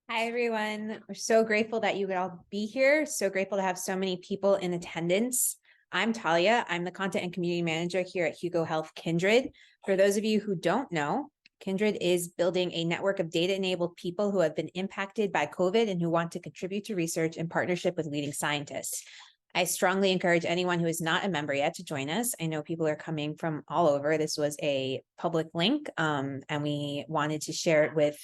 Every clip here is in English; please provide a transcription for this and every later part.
Hi, everyone. We're so grateful that you could all be here. So grateful to have so many people in attendance. I'm Talia. I'm the Content and Community Manager here at Hugo Health Kindred. For those of you who don't know, Kindred is building a network of data-enabled people who have been impacted by COVID and who want to contribute to research in partnership with leading scientists. I strongly encourage anyone who is not a member yet to join us. I know people are coming from all over. This was a public link, and we wanted to share it with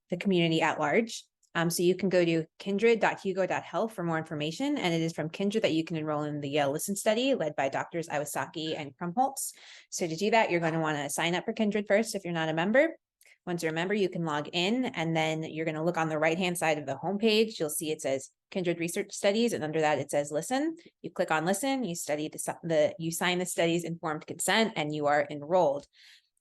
the community at large. So you can go to kindred.hugo.health for more information, and it is from Kindred that you can enroll in the Yale Listen study led by Doctors Iwasaki and Krumholtz. So to do that, you're going to want to sign up for Kindred first if you're not a member. Once you're a member, you can log in, and then you're going to look on the right-hand side of the homepage. You'll see it says Kindred Research Studies, and under that it says Listen. You click on Listen, you study you sign the study's informed consent, and you are enrolled.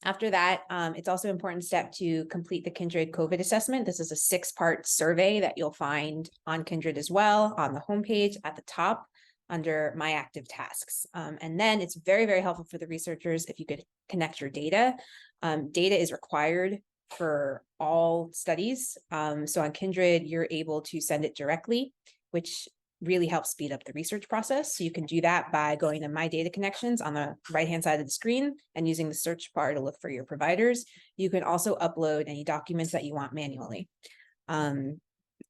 After that, it's also an important step to complete the Kindred COVID assessment. This is a 6-part survey that you'll find on Kindred as well on the homepage at the top under My Active Tasks. And then it's very, very helpful for the researchers if you could connect your data. Data is required for all studies. So on Kindred, you're able to send it directly, which really helps speed up the research process. So you can do that by going to My Data Connections on the right-hand side of the screen and using the search bar to look for your providers. You can also upload any documents that you want manually. I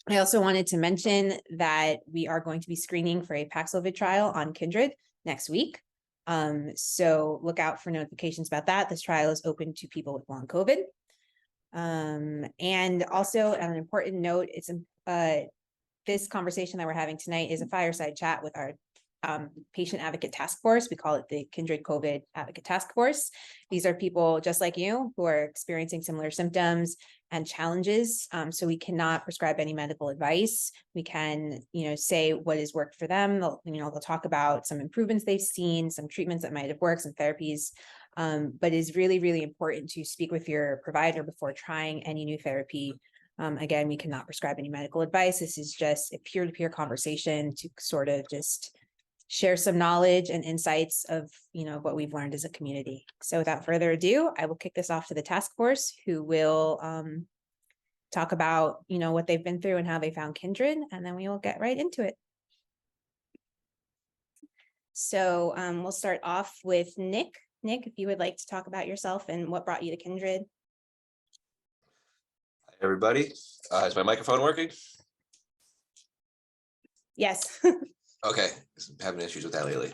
also wanted to mention that we are going to be screening for a Paxlovid trial on Kindred next week. So look out for notifications about that. This trial is open to people with long COVID. And also on an important note, it's this conversation that we're having tonight is a fireside chat with our patient advocate task force. We call it the Kindred COVID Advocate Task Force. These are people just like you who are experiencing similar symptoms and challenges. So we cannot prescribe any medical advice. We can, say what has worked for them. They'll talk about some improvements they've seen, some treatments that might have worked, some therapies. But it's really, really important to speak with your provider before trying any new therapy. Again, we cannot prescribe any medical advice. This is just a peer-to-peer conversation to sort of just share some knowledge and insights of, what we've learned as a community. So without further ado, I will kick this off to the task force, who will talk about, what they've been through and how they found Kindred, and then we will get right into it. So we'll start off with Nick. Nick, if you would like to talk about yourself and what brought you to Kindred. Everybody, is my microphone working? Yes. Okay, having issues with that lately.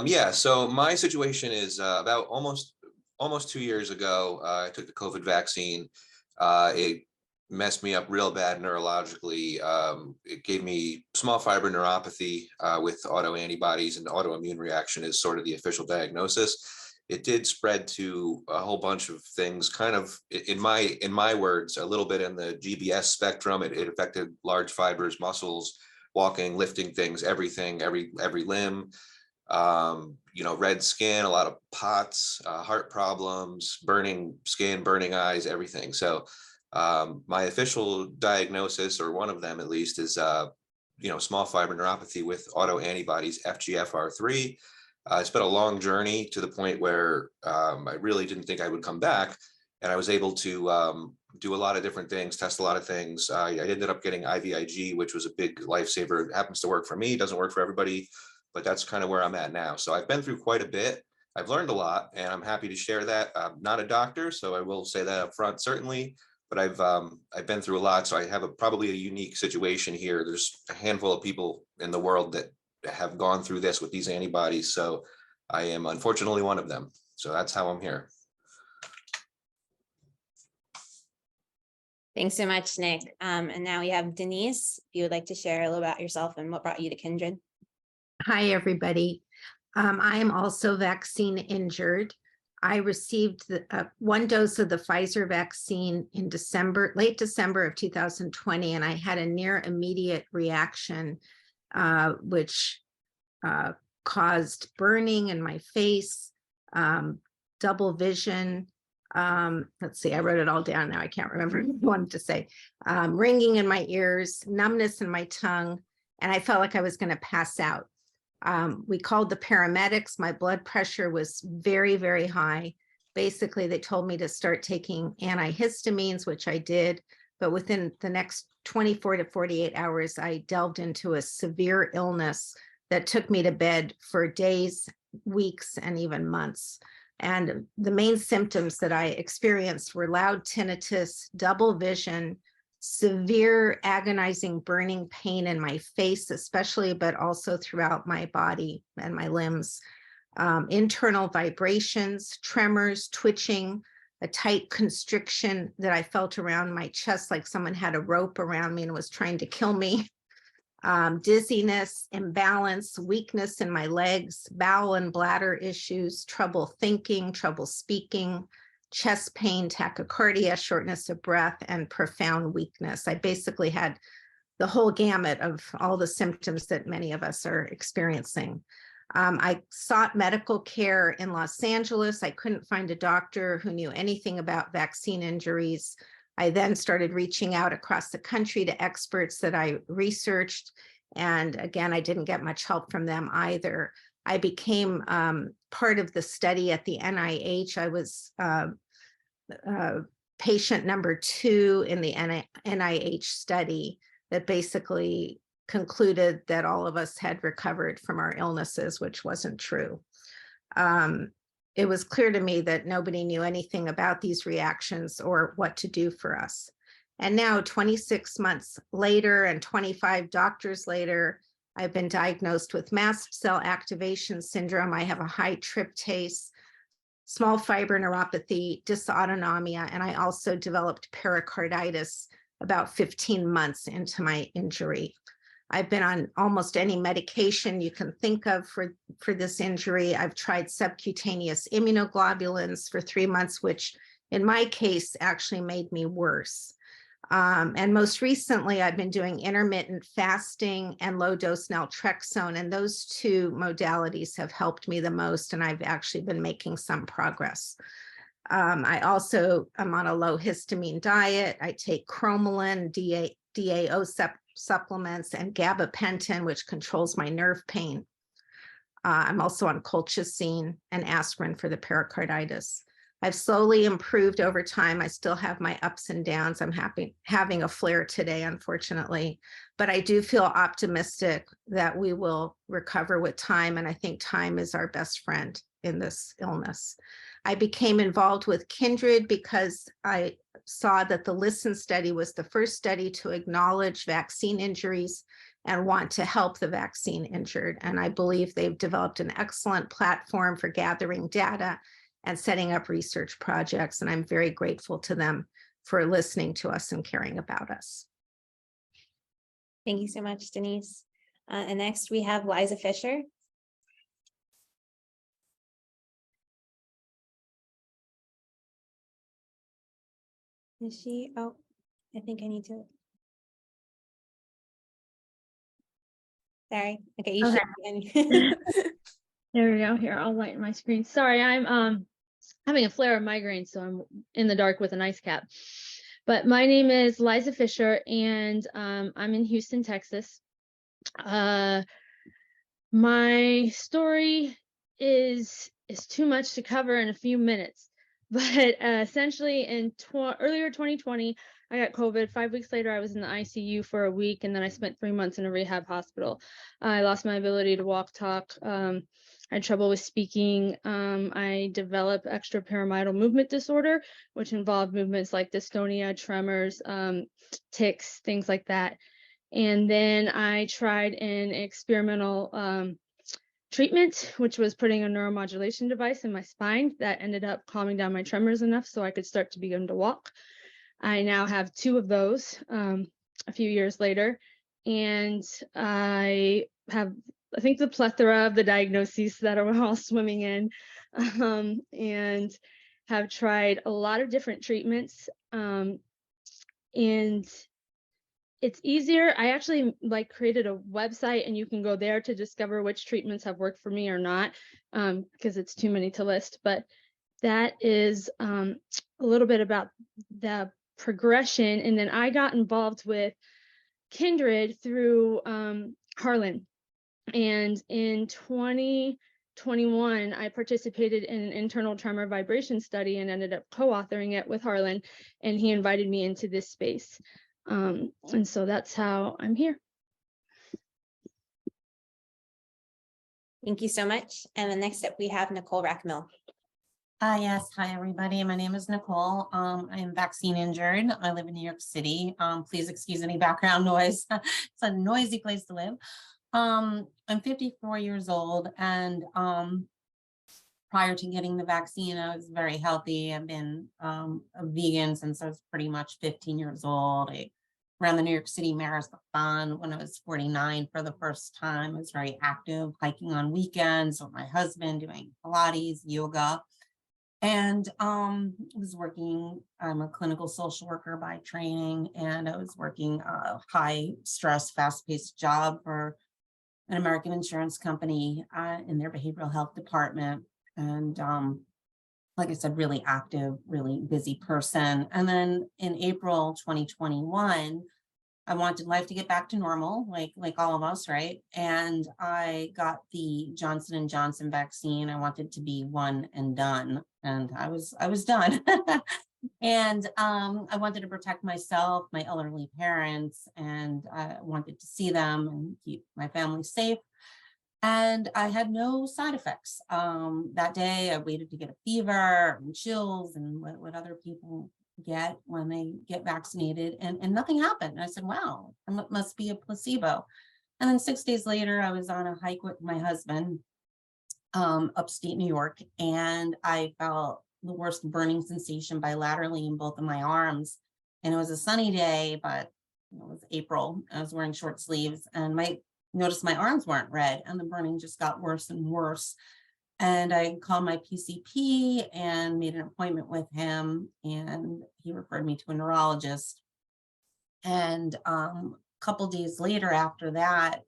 Yeah, so my situation is about almost 2 years ago, I took the COVID vaccine. It messed me up real bad neurologically. It gave me small fiber neuropathy with autoantibodies, and autoimmune reaction is sort of the official diagnosis. It did spread to a whole bunch of things, kind of, in my words, a little bit in the GBS spectrum. It affected large fibers, muscles, walking, lifting things, everything, every limb. Red skin, a lot of POTS, heart problems, burning skin, burning eyes, everything. So my official diagnosis, or one of them at least, is small fiber neuropathy with autoantibodies, FGFR3. It's been a long journey to the point where I really didn't think I would come back, and I was able to do a lot of different things, test a lot of things. I ended up getting IVIG, which was a big lifesaver. It happens to work for me, doesn't work for everybody, but that's kind of where I'm at now. So I've been through quite a bit. I've learned a lot, and I'm happy to share that. I'm not a doctor, so I will say that up front, certainly, but I've been through a lot, so I have probably a unique situation here. There's a handful of people in the world that have gone through this with these antibodies, so I am unfortunately one of them. So that's how I'm here. Thanks so much, Nick. And now we have Denise. If you would like to share a little about yourself and what brought you to Kindred. Hi, everybody. I am also vaccine injured. I received one dose of the Pfizer vaccine in late December of 2020, and I had a near immediate reaction, which caused burning in my face, double vision. Let's see, I wrote it all down now. I can't remember what I wanted to say. Ringing in my ears, numbness in my tongue, and I felt like I was going to pass out. We called the paramedics. My blood pressure was very, very high. Basically, they told me to start taking antihistamines, which I did, but within the next 24 to 48 hours, I delved into a severe illness that took me to bed for days, weeks, and even months. And the main symptoms that I experienced were loud tinnitus, double vision, severe agonizing burning pain in my face, especially, but also throughout my body and my limbs, internal vibrations, tremors, twitching, a tight constriction that I felt around my chest, like someone had a rope around me and was trying to kill me. Dizziness, imbalance, weakness in my legs, bowel and bladder issues, trouble thinking, trouble speaking, chest pain, tachycardia, shortness of breath, and profound weakness. I basically had the whole gamut of all the symptoms that many of us are experiencing. I sought medical care in Los Angeles. I couldn't find a doctor who knew anything about vaccine injuries. I then started reaching out across the country to experts that I researched. And again, I didn't get much help from them either. I became part of the study at the NIH. I was patient number 2 in the NIH study that basically concluded that all of us had recovered from our illnesses, which wasn't true. It was clear to me that nobody knew anything about these reactions or what to do for us. And now 26 months later and 25 doctors later, I've been diagnosed with mast cell activation syndrome. I have a high tryptase, small fiber neuropathy, dysautonomia, and I also developed pericarditis about 15 months into my injury. I've been on almost any medication you can think of for this injury. I've tried subcutaneous immunoglobulins for 3 months, which in my case actually made me worse. And most recently, I've been doing intermittent fasting and low-dose naltrexone, and those 2 modalities have helped me the most, and I've actually been making some progress. I also am on a low histamine diet. I take cromolyn, DAO supplements, and gabapentin, which controls my nerve pain. I'm also on colchicine and aspirin for the pericarditis. I've slowly improved over time. I still have my ups and downs. I'm having a flare today, unfortunately, but I do feel optimistic that we will recover with time. And I think time is our best friend in this illness. I became involved with Kindred because I saw that the LISTEN study was the first study to acknowledge vaccine injuries and want to help the vaccine injured. And I believe they've developed an excellent platform for gathering data and setting up research projects. And I'm very grateful to them for listening to us and caring about us. Thank you so much, Denise. And next we have Liza Fisher. Is she? Oh, I think I need to. Sorry. Okay, you should be. There we go. Here, I'll lighten my screen. Sorry, I'm having a flare of migraine, so I'm in the dark with an ice cap. But my name is Liza Fisher, and I'm in Houston, Texas. My story is too much to cover in a few minutes, but essentially in earlier 2020, I got COVID. 5 weeks later, I was in the ICU for a week, and then I spent 3 months in a rehab hospital. I lost my ability to walk, talk. I had trouble with speaking. I developed extrapyramidal movement disorder, which involved movements like dystonia, tremors, tics, things like that. And then I tried an experimental treatment, which was putting a neuromodulation device in my spine that ended up calming down my tremors enough so I could start to begin to walk. I now have 2 of those a few years later, and I have, I think, the plethora of the diagnoses that are all swimming in, and have tried a lot of different treatments. And it's easier. I actually created a website, and you can go there to discover which treatments have worked for me or not, because it's too many to list. But that is a little bit about the progression. And then I got involved with Kindred through Harlan. And in 2020, 21, I participated in an internal tremor vibration study and ended up co-authoring it with Harlan, and he invited me into this space. And so that's how I'm here. Thank you so much. And the next up, we have Nicole Rackmill. Yes. Hi, everybody. My name is Nicole. I am vaccine injured. I live in New York City. Please excuse any background noise. It's a noisy place to live. I'm 54 years old, and prior to getting the vaccine, I was very healthy. I've been a vegan since I was pretty much 15 years old. I ran the New York City Marathon when I was 49 for the first time. I was very active, hiking on weekends with my husband, doing Pilates, yoga. And was working, I'm a clinical social worker by training, and I was working a high stress, fast paced job for an American insurance company in their behavioral health department. And like I said, really active, really busy person. And then in April 2021, I wanted life to get back to normal, like all of us, right? And I got the Johnson & Johnson vaccine. I wanted to be one and done, and I was done. And I wanted to protect myself, my elderly parents, and I wanted to see them and keep my family safe. And I had no side effects. That day, I waited to get a fever and chills and what other people get when they get vaccinated, and nothing happened. And I said, wow, it must be a placebo. And then 6 days later, I was on a hike with my husband, upstate New York, and I felt the worst burning sensation bilaterally in both of my arms. And it was a sunny day, but it was April. I was wearing short sleeves, and noticed my arms weren't red, and the burning just got worse and worse. And I called my PCP and made an appointment with him, and he referred me to a neurologist. And a couple days later after that,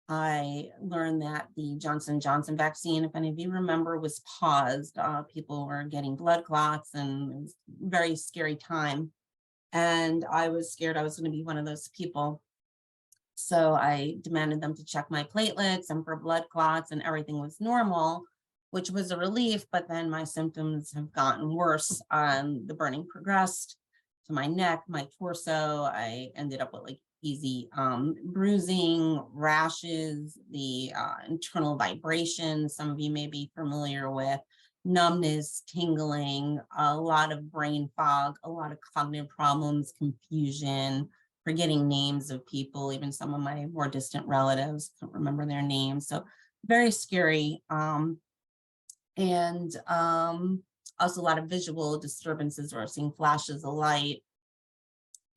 I learned that the Johnson & Johnson vaccine, if any of you remember, was paused. People were getting blood clots, and it was a very scary time. And I was scared I was going to be one of those people. So I demanded them to check my platelets and for blood clots, and everything was normal, which was a relief. But then my symptoms have gotten worse. The burning progressed to my neck, my torso. I ended up with like easy bruising, rashes, the internal vibration. Some of you may be familiar with numbness, tingling, a lot of brain fog, a lot of cognitive problems, confusion, forgetting names of people, even some of my more distant relatives, can't remember their names. So very scary. And also a lot of visual disturbances, or seeing flashes of light,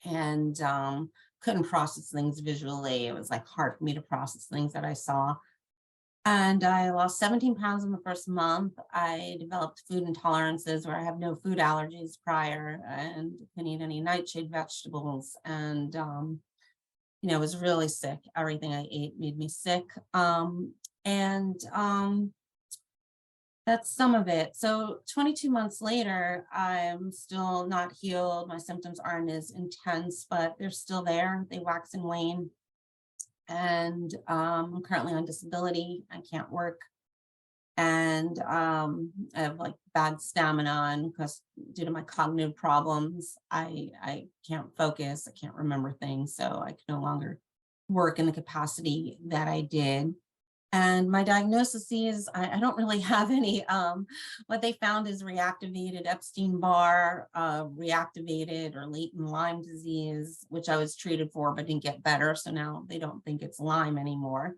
and couldn't process things visually. It was like hard for me to process things that I saw. And I lost 17 pounds in the first month. I developed food intolerances where I have no food allergies prior, and couldn't eat any nightshade vegetables. And, I was really sick. Everything I ate made me sick. That's some of it. So 22 months later, I'm still not healed. My symptoms aren't as intense, but they're still there. They wax and wane. And I'm currently on disability. I can't work. And I have like bad stamina, and because due to my cognitive problems, I can't focus. I can't remember things. So I can no longer work in the capacity that I did. And my diagnosis is I don't really have any. What they found is reactivated Epstein-Barr, reactivated or latent Lyme disease, which I was treated for but didn't get better. So now they don't think it's Lyme anymore.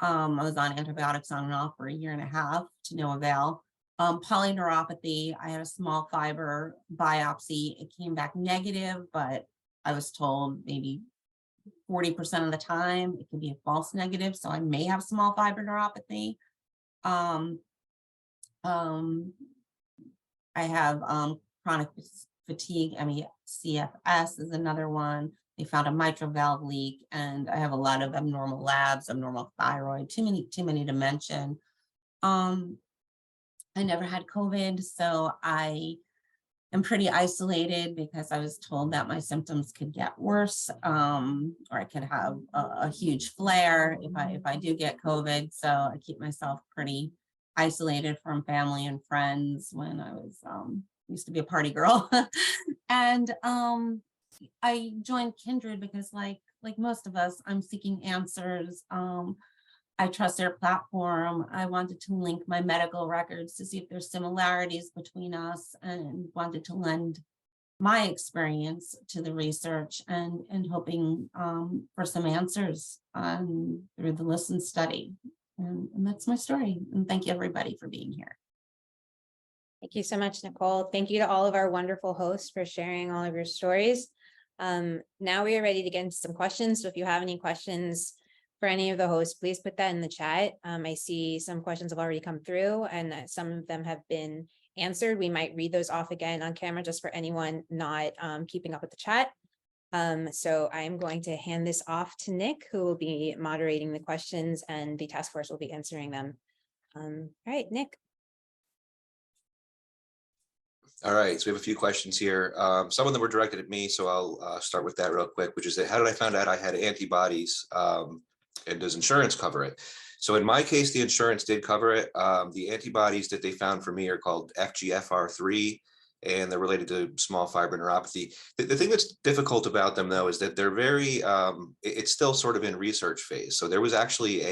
I was on antibiotics on and off for 1.5 years to no avail. Polyneuropathy, I had a small fiber biopsy. It came back negative, but I was told maybe 40% of the time it could be a false negative, so I may have small fiber neuropathy. I have chronic fatigue. CFS is another one. They found a mitral valve leak, and I have a lot of abnormal labs, abnormal thyroid, too many to mention. I never had COVID, so I am pretty isolated because I was told that my symptoms could get worse, or I could have a huge flare if I do get COVID. So I keep myself pretty isolated from family and friends when I was used to be a party girl. And I joined Kindred because like most of us, I'm seeking answers. I trust their platform. I wanted to link my medical records to see if there's similarities between us, and wanted to lend my experience to the research, and hoping for some answers through the listen study. And that's my story. And thank you everybody for being here. Thank you so much, Nicole. Thank you to all of our wonderful hosts for sharing all of your stories. Now we are ready to get into some questions. So if you have any questions for any of the hosts, please put that in the chat. I see some questions have already come through, and some of them have been answered. We might read those off again on camera just for anyone not keeping up with the chat. So I'm going to hand this off to Nick, who will be moderating the questions, and the task force will be answering them. All right, Nick. All right, so we have a few questions here. Some of them were directed at me, so I'll start with that real quick, which is that how did I find out I had antibodies, and does insurance cover it? So in my case, the insurance did cover it. The antibodies that they found for me are called FGFR3, and they're related to small fiber neuropathy. The thing that's difficult about them, though, is that they're very, it's still sort of in research phase. So there was actually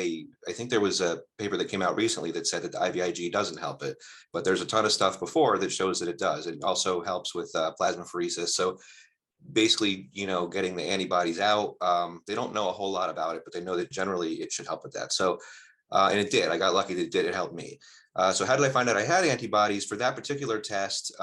I think there was a paper that came out recently that said that the IVIG doesn't help it, but there's a ton of stuff before that shows that it does. It also helps with plasmapheresis. So basically, getting the antibodies out, they don't know a whole lot about it, but they know that generally it should help with that. So, and it did. I got lucky that it did. It helped me. So how did I find out I had antibodies? For that particular test,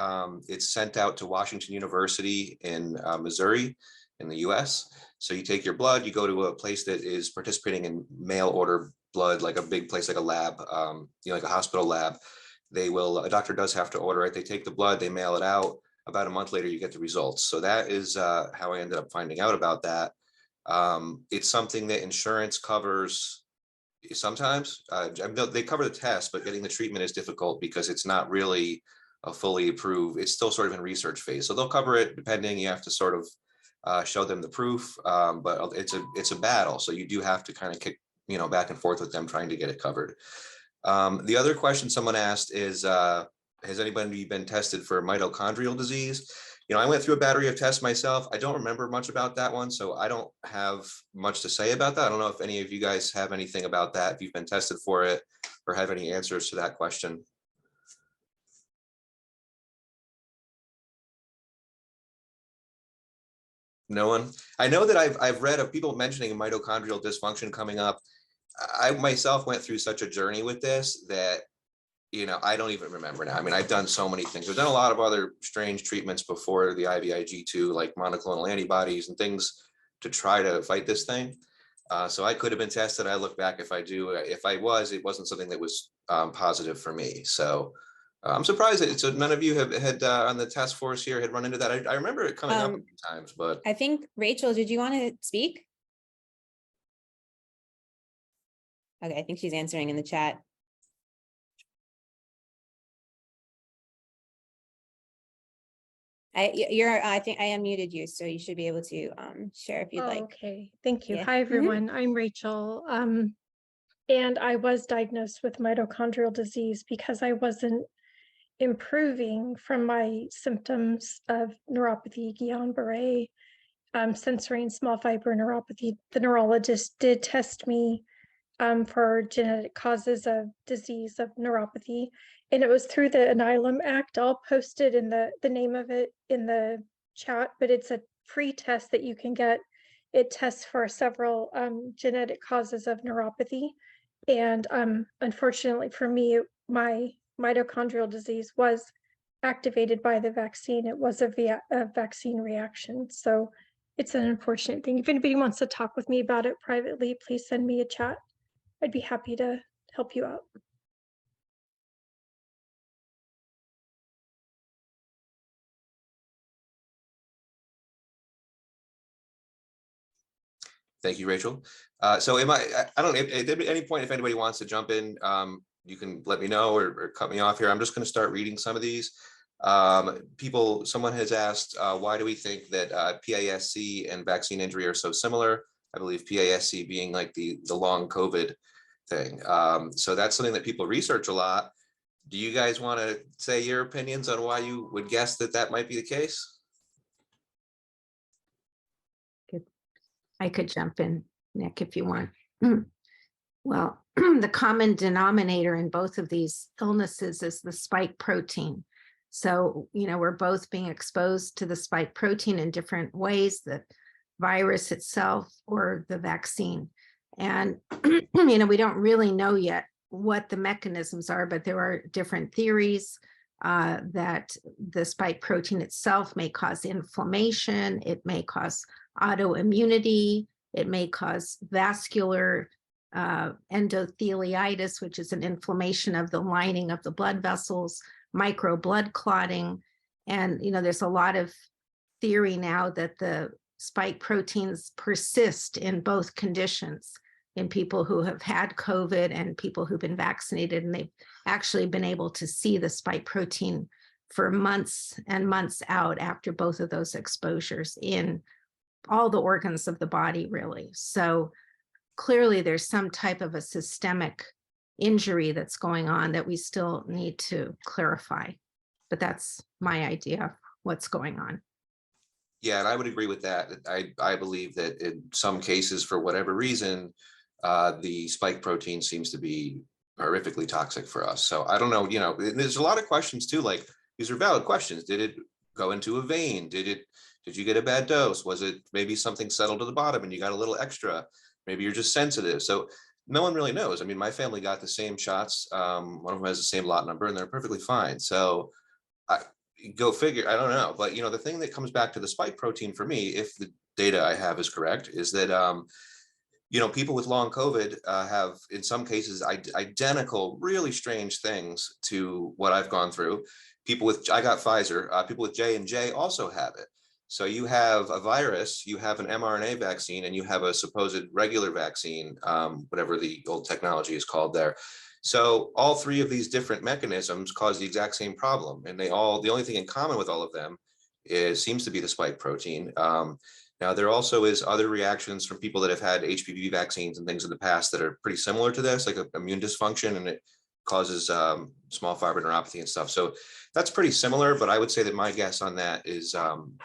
it's sent out to Washington University in Missouri in the US. So you take your blood, you go to a place that is participating in mail order blood, like a big place, like a lab, like a hospital lab. A doctor does have to order it. They take the blood, they mail it out. About a month later, you get the results. So that is how I ended up finding out about that. It's something that insurance covers sometimes. They cover the test, but getting the treatment is difficult because it's not really a fully approved. It's still sort of in research phase. So they'll cover it depending. You have to sort of show them the proof, but it's a battle. So you do have to kind of kick back and forth with them trying to get it covered. The other question someone asked is, has anybody been tested for mitochondrial disease? I went through a battery of tests myself. I don't remember much about that one, so I don't have much to say about that. I don't know if any of you guys have anything about that, if you've been tested for it or have any answers to that question. No one? I know that I've read of people mentioning mitochondrial dysfunction coming up. I myself went through such a journey with this that I don't even remember now. I mean, I've done so many things. I've done a lot of other strange treatments before the IVIG too, like monoclonal antibodies and things to try to fight this thing. So I could have been tested. I look back, if I was, it wasn't something that was positive for me. So I'm surprised that none of you had on the task force here had run into that. I remember it coming up a few times, but I think, Rachel, did you want to speak? Okay, I think she's answering in the chat. I think I unmuted you, so you should be able to share if you'd like. Okay, thank you. Yeah. Hi, everyone. I'm Rachel. And I was diagnosed with mitochondrial disease because I wasn't improving from my symptoms of neuropathy, Guillain-Barré, sensory and small fiber neuropathy. The neurologist did test me for genetic causes of disease of neuropathy. And it was through the Anilum Act. I'll post it in the name of it in the chat, but it's a free test that you can get. It tests for several genetic causes of neuropathy. And unfortunately for me, my mitochondrial disease was activated by the vaccine. It was a vaccine reaction. So it's an unfortunate thing. If anybody wants to talk with me about it privately, please send me a chat. I'd be happy to help you out. thank you, Rachel. So I don't know, at any point, if anybody wants to jump in, you can let me know or cut me off here. I'm just going to start reading some of these. Someone has asked, why do we think that PASC and vaccine injury are so similar? I believe PASC being like the long COVID thing. So that's something that people research a lot. Do you guys want to say your opinions on why you would guess that that might be the case? I could jump in, Nick, if you want. Well, the common denominator in both of these illnesses is the spike protein. So, we're both being exposed to the spike protein in different ways, the virus itself or the vaccine. And, we don't really know yet what the mechanisms are, but there are different theories that the spike protein itself may cause inflammation, it may cause autoimmunity, it may cause vascular endotheliitis, which is an inflammation of the lining of the blood vessels, micro blood clotting. And, there's a lot of theory now that the spike proteins persist in both conditions, in people who have had COVID and people who've been vaccinated, and they've actually been able to see the spike protein for months and months out after both of those exposures in all the organs of the body, really. So clearly there's some type of a systemic injury that's going on that we still need to clarify. But that's my idea of what's going on. Yeah, and I would agree with that. I believe that in some cases, for whatever reason, the spike protein seems to be horrifically toxic for us. So I don't know, there's a lot of questions too, like these are valid questions. Did it go into a vein? Did you get a bad dose? Was it maybe something settled to the bottom and you got a little extra? Maybe you're just sensitive. So no one really knows. I mean, my family got the same shots. One of them has the same lot number and they're perfectly fine. So go figure, I don't know. But, the thing that comes back to the spike protein for me, if the data I have is correct, is that, people with long COVID have, in some cases, identical, really strange things to what I've gone through. I got Pfizer, people with J&J also have it. So you have a virus, you have an mRNA vaccine, and you have a supposed regular vaccine, whatever the old technology is called there. So all three of these different mechanisms cause the exact same problem. And the only thing in common with all of them seems to be the spike protein. Now, there also is other reactions from people that have had HPV vaccines and things in the past that are pretty similar to this, like immune dysfunction, and it causes small fiber neuropathy and stuff. So that's pretty similar, but I would say that my guess on that is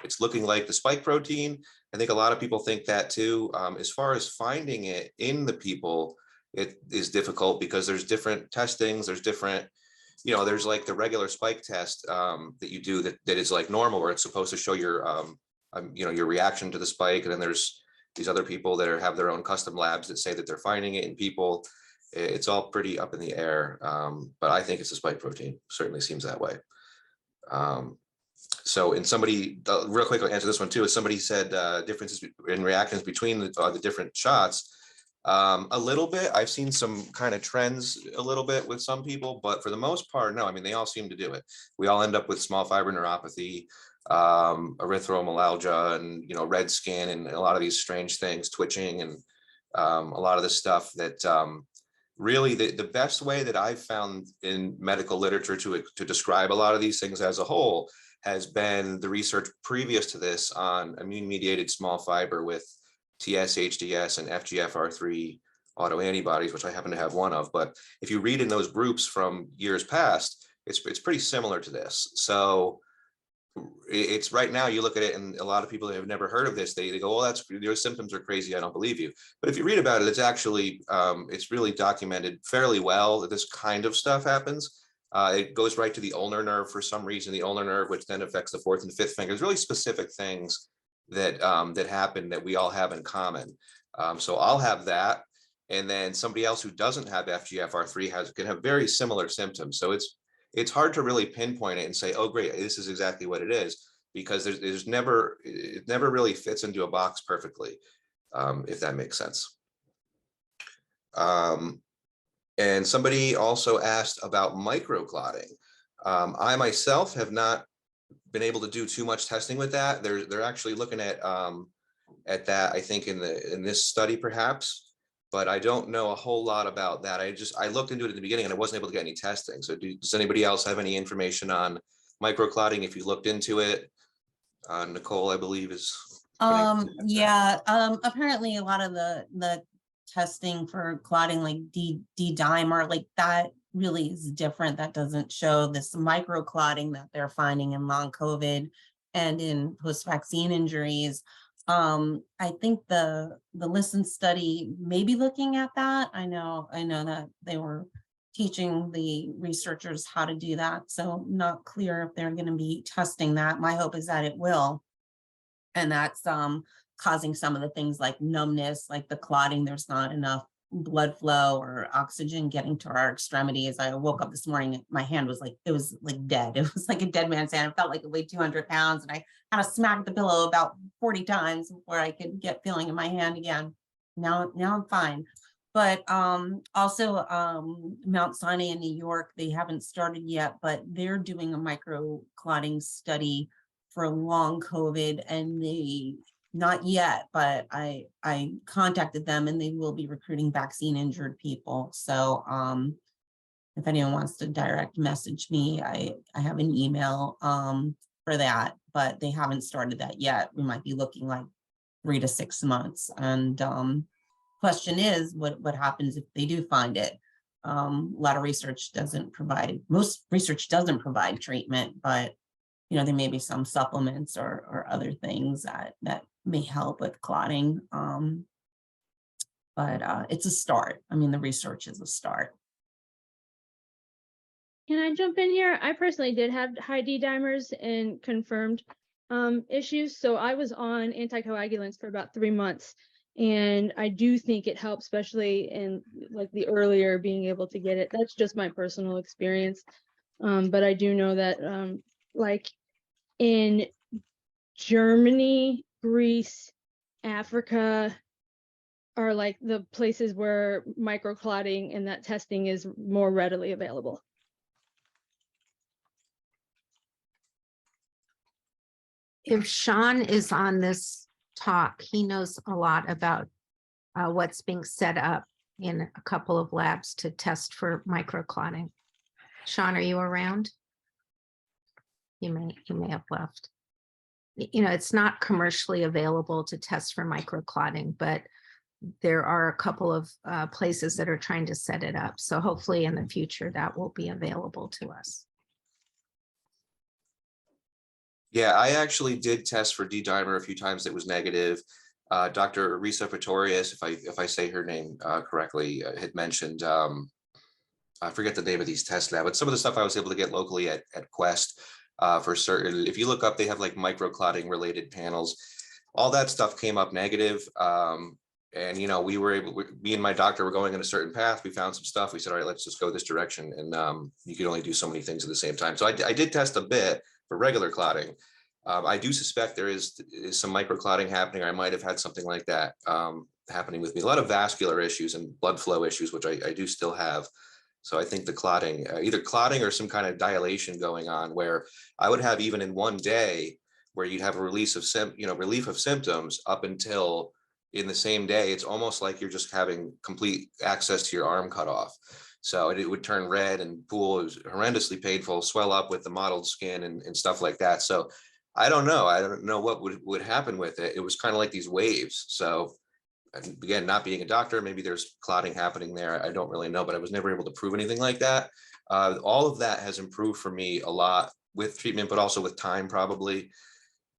it's looking like the spike protein. I think a lot of people think that too. As far as finding it in the people, it is difficult because there's different testings, there's different, there's like the regular spike test that you do that is like normal, where it's supposed to show your reaction to the spike. And then there's these other people that have their own custom labs that say that they're finding it in people. It's all pretty up in the air, but I think it's a spike protein. Certainly seems that way. So real quick, I'll answer this one too. As somebody said, differences in reactions between the different shots. A little bit. I've seen some kind of trends a little bit with some people, but for the most part, no. I mean, they all seem to do it. We all end up with small fiber neuropathy, erythromelalgia, and red skin, and a lot of these strange things, twitching, and a lot of the stuff that really the best way that I've found in medical literature to describe a lot of these things as a whole has been the research previous to this on immune-mediated small fiber with TS, HDS, and FGFR3 autoantibodies, which I happen to have one of. But if you read in those groups from years past, it's pretty similar to this. So it's right now you look at it, and a lot of people that have never heard of this, they go, "Oh, your symptoms are crazy. I don't believe you." But if you read about it, it's actually it's really documented fairly well that this kind of stuff happens. It goes right to the ulnar nerve for some reason, the ulnar nerve, which then affects the fourth and fifth fingers. Really specific things that happen that we all have in common. So I'll have that, and then somebody else who doesn't have FGFR3 can have very similar symptoms. So it's hard to really pinpoint it and say, "Oh, great, this is exactly what it is," because it never really fits into a box perfectly, if that makes sense. And somebody also asked about microclotting. I myself have not been able to do too much testing with that. They're actually looking at that, I think, in this study perhaps, but I don't know a whole lot about that. I looked into it at the beginning and I wasn't able to get any testing. So does anybody else have any information on microclotting if you looked into it? Nicole, I believe, is yeah, apparently a lot of the testing for clotting like Ddimer, like that really is different. That doesn't show this microclotting that they're finding in long COVID and in post-vaccine injuries. I think the Listen study may be looking at that. I know that they were teaching the researchers how to do that. So not clear if they're going to be testing that. My hope is that it will. And that's causing some of the things like numbness, like the clotting. There's not enough blood flow or oxygen getting to our extremities. I woke up this morning, my hand was like, it was like dead. It was like a dead man's hand. It felt like it weighed 200 pounds. And I had to smack the pillow about 40 times before I could get feeling in my hand again. Now I'm fine. But also Mount Sinai in New York, they haven't started yet, but they're doing a microclotting study for long COVID, and they not yet, but I contacted them and they will be recruiting vaccine injured people. So if anyone wants to direct message me, I have an email for that, but they haven't started that yet. We might be looking like 3 to 6 months. And question is, what happens if they do find it? A lot of research doesn't provide, most research doesn't provide treatment, but there may be some supplements or other things that may help with clotting. But it's a start. I mean, the research is a start. Can I jump in here? I personally did have high D-dimers and confirmed issues. So I was on anticoagulants for about 3 months. And I do think it helps, especially in like the earlier being able to get it. That's just my personal experience. But I do know that like in Germany, Greece, Africa are like the places where microclotting and that testing is more readily available. If Sean is on this talk, he knows a lot about what's being set up in a couple of labs to test for microclotting. Sean, are you around? You may have left. It's not commercially available to test for microclotting, but there are a couple of places that are trying to set it up. So hopefully in the future that will be available to us. Yeah, I actually did test for Ddimer a few times. It was negative. Dr. Risa Pretorius, if I say her name correctly, had mentioned, I forget the name of these tests now, but some of the stuff I was able to get locally at Quest for certain. If you look up, they have like microclotting related panels. All that stuff came up negative. And we were able, me and my doctor were going in a certain path. We found some stuff. We said, all right, let's just go this direction. And you can only do so many things at the same time. So I did test a bit for regular clotting. I do suspect there is some microclotting happening. I might have had something like that happening with me. A lot of vascular issues and blood flow issues, which I do still have. So I think the clotting, either clotting or some kind of dilation going on, where I would have even in one day where you'd have a relief of symptoms up until in the same day. It's almost like you're just having complete access to your arm cut off. So it would turn red and pool. It was horrendously painful, swell up with the mottled skin and stuff like that. So I don't know. I don't know what would happen with it. It was kind of like these waves. So again, not being a doctor, maybe there's clotting happening there. I don't really know, but I was never able to prove anything like that. All of that has improved for me a lot with treatment, but also with time probably.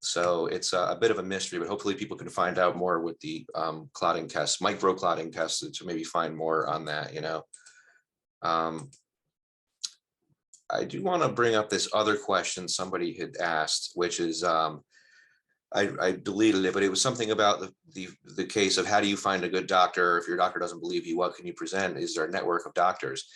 So it's a bit of a mystery, but hopefully people can find out more with the clotting tests, microclotting tests, to maybe find more on that, I do want to bring up this other question somebody had asked, which is, I deleted it, but it was something about the case of how do you find a good doctor? If your doctor doesn't believe you, what can you present? Is there a network of doctors?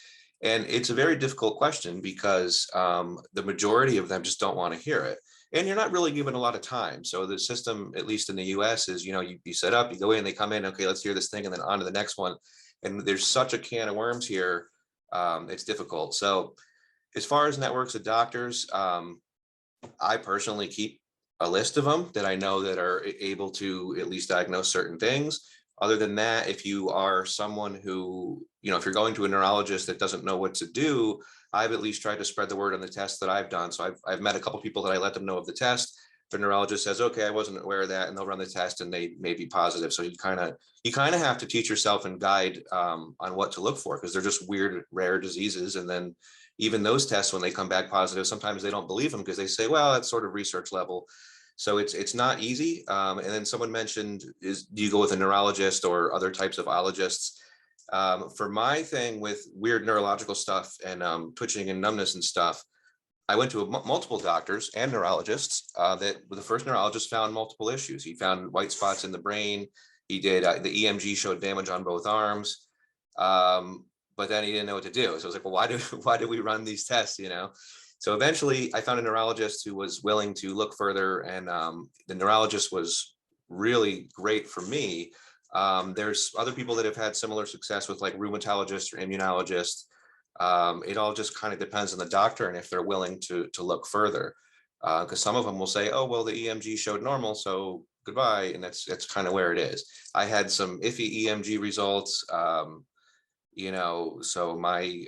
And it's a very difficult question because the majority of them just don't want to hear it. And you're not really given a lot of time. So the system, at least in the US, is, you set up, you go in, they come in, okay, let's hear this thing, and then on to the next one. And there's such a can of worms here. It's difficult. So as far as networks of doctors, I personally keep a list of them that I know that are able to at least diagnose certain things. Other than that, if you are someone who, if you're going to a neurologist that doesn't know what to do, I've at least tried to spread the word on the tests that I've done. So I've met a couple people that I let them know of the test. the neurologist says, okay, I wasn't aware of that, and they'll run the test and they may be positive. So you kind of have to teach yourself and guide on what to look for, because they're just weird, rare diseases. And then even those tests, when they come back positive, sometimes they don't believe them because they say, well, that's sort of research level. So it's not easy. And then someone mentioned, do you go with a neurologist or other types of ologists? For my thing with weird neurological stuff and twitching and numbness and stuff, I went to multiple doctors and neurologists. That the first neurologist found multiple issues. He found white spots in the brain. He did the EMG showed damage on both arms, but then he didn't know what to do. So I was like, well, why do we run these tests? So eventually, I found a neurologist who was willing to look further, and the neurologist was really great for me. There's other people that have had similar success with like rheumatologists or immunologists. It all just kind of depends on the doctor and if they're willing to look further, because some of them will say, oh, well, the EMG showed normal, so goodbye. And that's kind of where it is. I had some iffy EMG results, so my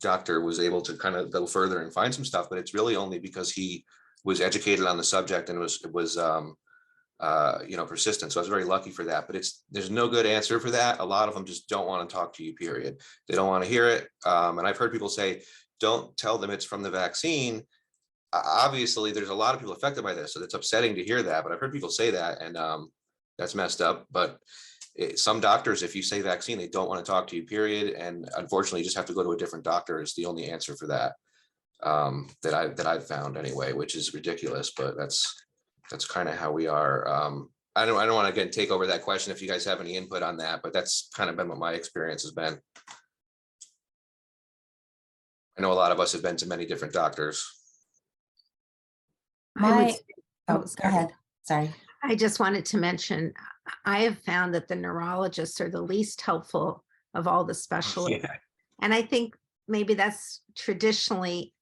doctor was able to kind of go further and find some stuff, but it's really only because he was educated on the subject and was persistent. So I was very lucky for that, but there's no good answer for that. A lot of them just don't want to talk to you, period. They don't want to hear it. And I've heard people say, don't tell them it's from the vaccine. Obviously there's a lot of people affected by this, so it's upsetting to hear that, but I've heard people say that, and that's messed up. But some doctors, if you say vaccine, they don't want to talk to you, period. And unfortunately, you just have to go to a different doctor is the only answer for that, that I've found anyway, which is ridiculous, but that's kind of how we are. I don't want to again take over that question if you guys have any input on that, but that's kind of been what my experience has been. I know a lot of us have been to many different doctors. Go ahead. Sorry. I just wanted to mention, I have found that the neurologists are the least helpful of all the specialists. Yeah. And I think maybe that's traditionally,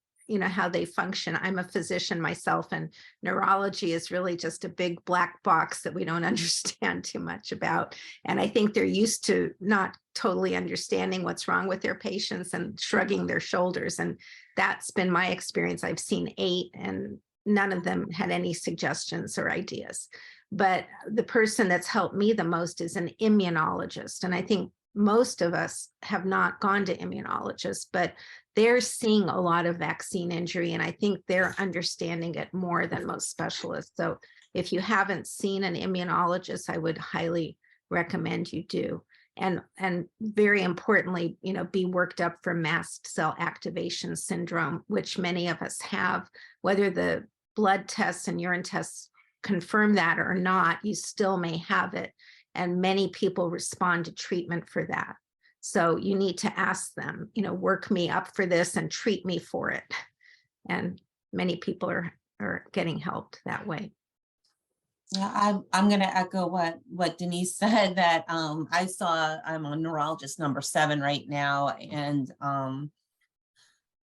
how they function. I'm a physician myself, and neurology is really just a big black box that we don't understand too much about. And I think they're used to not totally understanding what's wrong with their patients and shrugging their shoulders. And that's been my experience. I've seen 8, and none of them had any suggestions or ideas. But the person that's helped me the most is an immunologist. And I think most of us have not gone to immunologists, but they're seeing a lot of vaccine injury, and I think they're understanding it more than most specialists. So if you haven't seen an immunologist, I would highly recommend you do. And very importantly, be worked up for mast cell activation syndrome, which many of us have. Whether the blood tests and urine tests confirm that or not, you still may have it. And many people respond to treatment for that. So you need to ask them, work me up for this and treat me for it. And many people are getting helped that way. Yeah, I'm going to echo what Denise said, that I'm on neurologist number 7 right now, and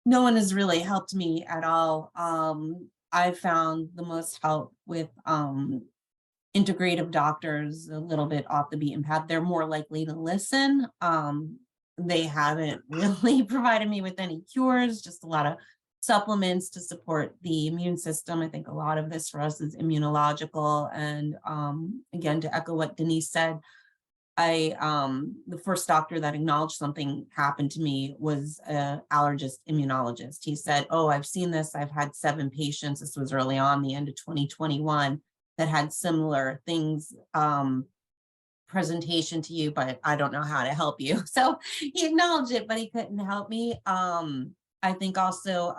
no one has really helped me at all. I found the most help with integrative doctors, a little bit off the beaten path. They're more likely to listen. They haven't really provided me with any cures, just a lot of supplements to support the immune system. I think a lot of this for us is immunological. And again, to echo what Denise said, the first doctor that acknowledged something happened to me was an allergist immunologist. He said, oh, I've seen this. I've had 7 patients. This was early on, the end of 2021, that had similar things, presentation to you, but I don't know how to help you. So he acknowledged it, but he couldn't help me. I think also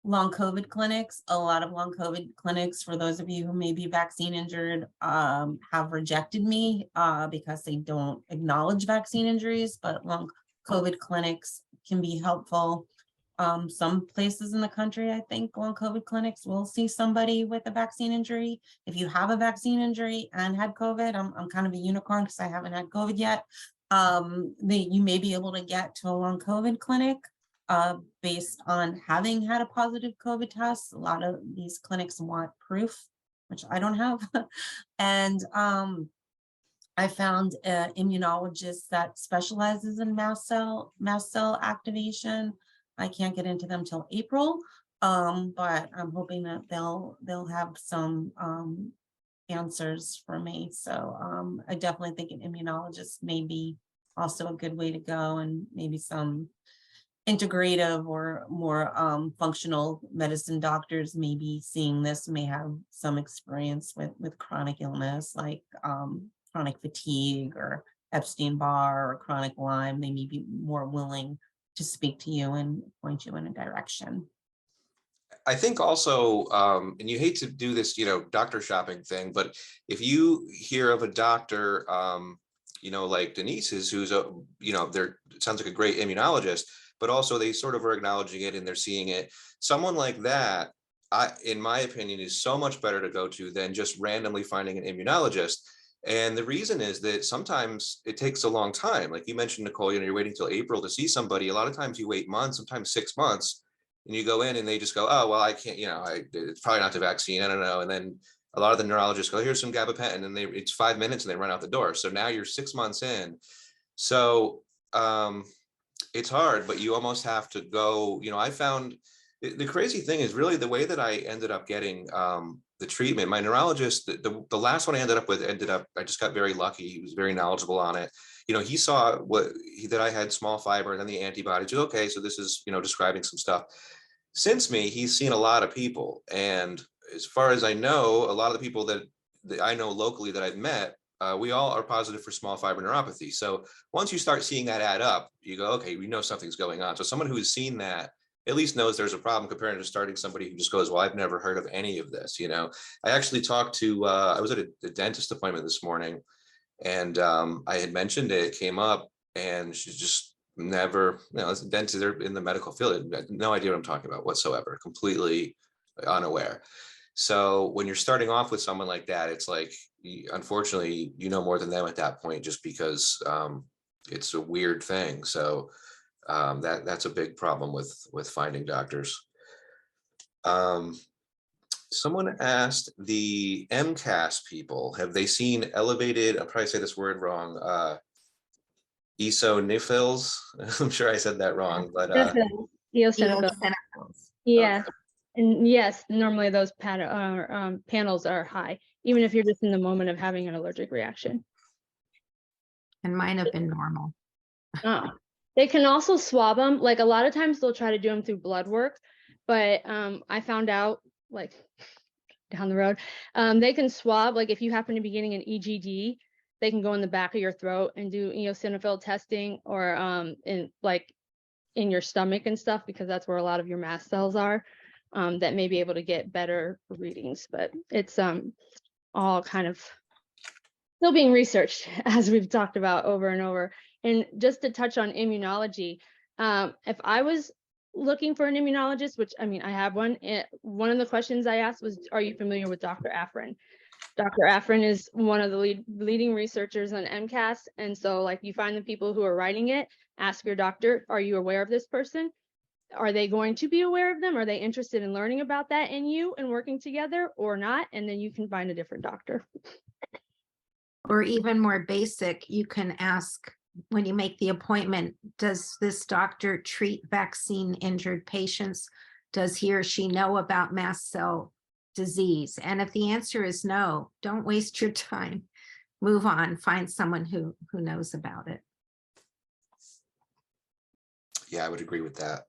long COVID clinics, a lot of long COVID clinics, for those of you who may be vaccine injured, have rejected me because they don't acknowledge vaccine injuries, but long COVID clinics can be helpful. Some places in the country, I think long COVID clinics will see somebody with a vaccine injury. If you have a vaccine injury and had COVID, I'm kind of a unicorn because I haven't had COVID yet. You may be able to get to a long COVID clinic based on having had a positive COVID test. A lot of these clinics want proof, which I don't have. And I found an immunologist that specializes in mast cell activation. I can't get into them till April, But I'm hoping that they'll have some answers for me. So I definitely think an immunologist may be also a good way to go, and maybe some integrative or more functional medicine doctors maybe seeing this may have some experience with chronic illness, like chronic fatigue or Epstein-Barr or chronic Lyme. They may be more willing to speak to you and point you in a direction. I think also, and you hate to do this, doctor shopping thing, but if you hear of a doctor, like Denise's, who's it sounds like a great immunologist, but also they sort of are acknowledging it and they're seeing it. Someone like that, in my opinion, is so much better to go to than just randomly finding an immunologist. And the reason is that sometimes it takes a long time. Like you mentioned, Nicole, you're waiting till April to see somebody. A lot of times you wait months, sometimes 6 months. And you go in and they just go, oh, well, I can't, it's probably not the vaccine. I don't know. And then a lot of the neurologists go, here's some gabapentin, and it's 5 minutes and they run out the door. So now you're 6 months in. So it's hard, but you almost have to go, I found the crazy thing is really the way that I ended up getting the treatment. My neurologist, the last one I ended up with I just got very lucky. He was very knowledgeable on it. He saw that I had small fiber and then the antibodies. Okay, so this is, describing some stuff. Since me, he's seen a lot of people. And as far as I know, a lot of the people that I know locally that I've met, we all are positive for small fiber neuropathy. So once you start seeing that add up, you go, okay, we know something's going on. So someone who has seen that at least knows there's a problem, compared to starting somebody who just goes, well, I've never heard of any of this. I actually talked to, I was at a dentist appointment this morning, and I had mentioned it came up, and she's just never, as a dentist, they're in the medical field, no idea what I'm talking about whatsoever, completely unaware. So when you're starting off with someone like that, it's like, unfortunately, more than them at that point, just because it's a weird thing. So that's a big problem with finding doctors. Someone asked the MCAS people, have they seen elevated, I'll probably say this word wrong, eosinophils? I'm sure I said that wrong, but Eosinophils. Yeah. And yes, normally those panels are high, even if you're just in the moment of having an allergic reaction. And mine have been normal. Oh. They can also swab them. Like a lot of times they'll try to do them through blood work, but I found out like down the road, they can swab. Like if you happen to be getting an EGD, they can go in the back of your throat and do eosinophil testing, or in your stomach and stuff, because that's where a lot of your mast cells are. That may be able to get better readings, but it's all kind of still being researched, as we've talked about over and over. And just to touch on immunology, if I was looking for an immunologist, which I mean, I have one of the questions I asked was, are you familiar with Dr. Afrin? Dr. Afrin is one of the leading researchers on MCAS. And so like you find the people who are writing it, ask your doctor, are you aware of this person? Are they going to be aware of them? Are they interested in learning about that in you and working together or not? And then you can find a different doctor. Or even more basic, you can ask when you make the appointment, does this doctor treat vaccine injured patients? Does he or she know about mast cell disease? And if the answer is no, don't waste your time. Move on, find someone who knows about it. Yeah, I would agree with that.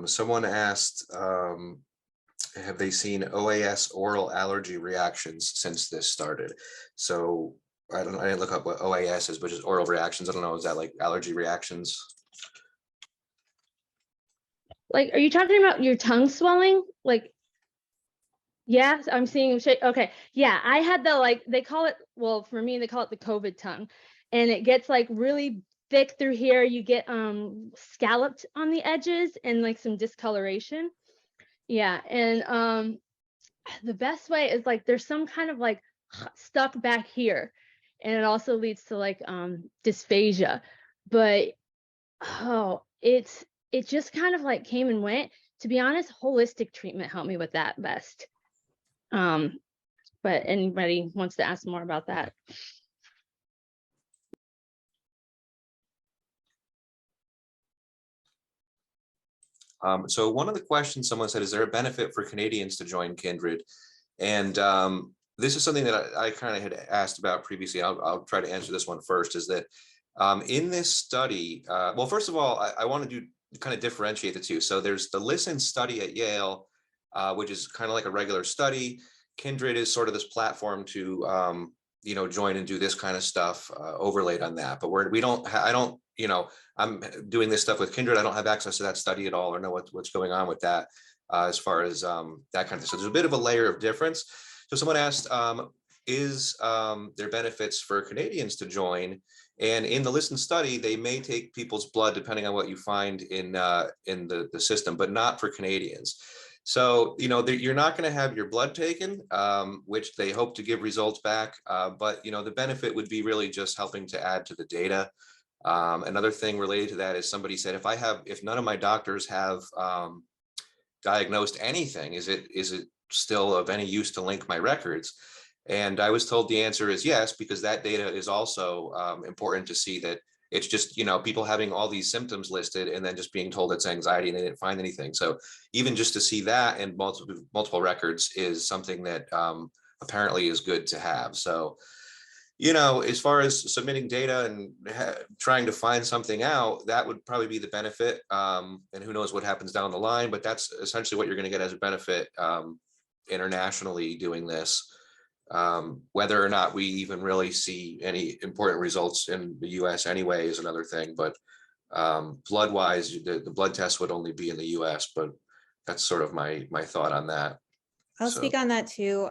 Someone asked, have they seen OAS, oral allergy reactions, since this started? So I didn't look up what OAS is, but just oral reactions. I don't know, is that like allergy reactions? Like, are you talking about your tongue swelling? Like, yeah, I'm seeing shake. Okay, yeah, I had the they call it, well, for me, they call it the COVID tongue, and it gets like really thick through here. You get scalloped on the edges and like some discoloration. Yeah, and the best way is like there's some kind of like stuck back here, and it also leads to like dysphagia. But it just kind of like came and went. To be honest, holistic treatment helped me with that best. But anybody wants to ask more about that? So one of the questions someone said, is there a benefit for Canadians to join Kindred? And this is something that I kind of had asked about previously. I'll try to answer this one first, is that in this study, well, first of all, I want to kind of differentiate the two. So there's the LISTEN study at Yale, which is kind of like a regular study. Kindred is sort of this platform to join and do this kind of stuff overlaid on that. But I don't, I'm doing this stuff with Kindred. I don't have access to that study at all or know what's going on with that as far as that kind of thing. So there's a bit of a layer of difference. So someone asked, is there benefits for Canadians to join? And in the LISTEN study, they may take people's blood depending on what you find in the system, but not for Canadians. So, you're not going to have your blood taken, which they hope to give results back. But, the benefit would be really just helping to add to the data. Another thing related to that is somebody said, if none of my doctors have diagnosed anything, is it still of any use to link my records? And I was told the answer is yes, because that data is also important to see that it's just, people having all these symptoms listed and then just being told it's anxiety and they didn't find anything. So even just to see that in multiple records is something that apparently is good to have. So, as far as submitting data and trying to find something out, that would probably be the benefit. And who knows what happens down the line, but that's essentially what you're going to get as a benefit internationally doing this. Whether or not we even really see any important results in the US anyway is another thing, but blood wise, the blood test would only be in the US, but that's sort of my thought on that. I'll speak on that too.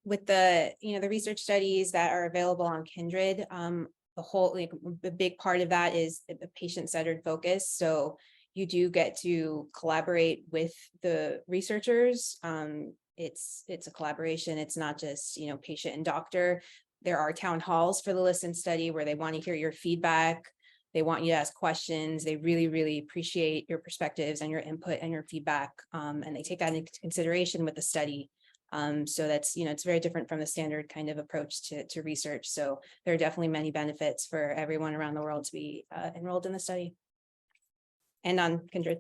With the research studies that are available on Kindred, the big part of that is the patient-centered focus. So you do get to collaborate with the researchers. It's a collaboration. It's not just, patient and doctor. There are town halls for the LISTEN study where they want to hear your feedback. They want you to ask questions. They really, really appreciate your perspectives and your input and your feedback. And they take that into consideration with the study. So that's, it's very different from the standard kind of approach to research. So there are definitely many benefits for everyone around the world to be enrolled in the study and on Kindred.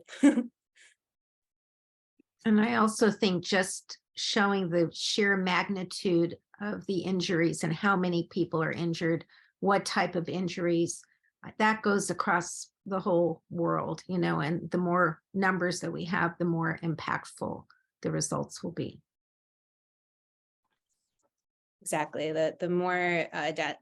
And I also think just showing the sheer magnitude of the injuries and how many people are injured, what type of injuries, that goes across the whole world, and the more numbers that we have, the more impactful the results will be. Exactly. The more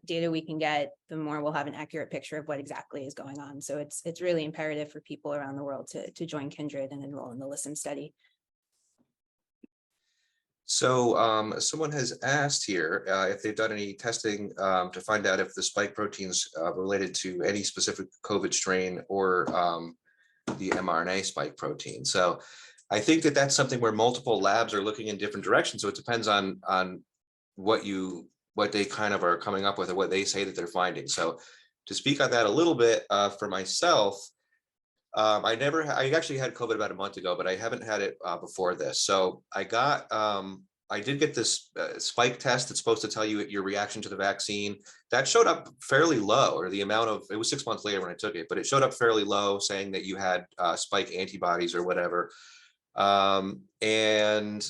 data we can get, the more we'll have an accurate picture of what exactly is going on. So it's really imperative for people around the world to join Kindred and enroll in the LISTEN study. So someone has asked here if they've done any testing to find out if the spike proteins related to any specific COVID strain or the mRNA spike protein. So I think that that's something where multiple labs are looking in different directions. So it depends on what they kind of are coming up with or what they say that they're finding. So to speak on that a little bit for myself, I actually had COVID about a month ago, but I haven't had it before this. So I did get this spike test that's supposed to tell you your reaction to the vaccine. That showed up fairly low, or it was 6 months later when I took it, but it showed up fairly low saying that you had spike antibodies or whatever. And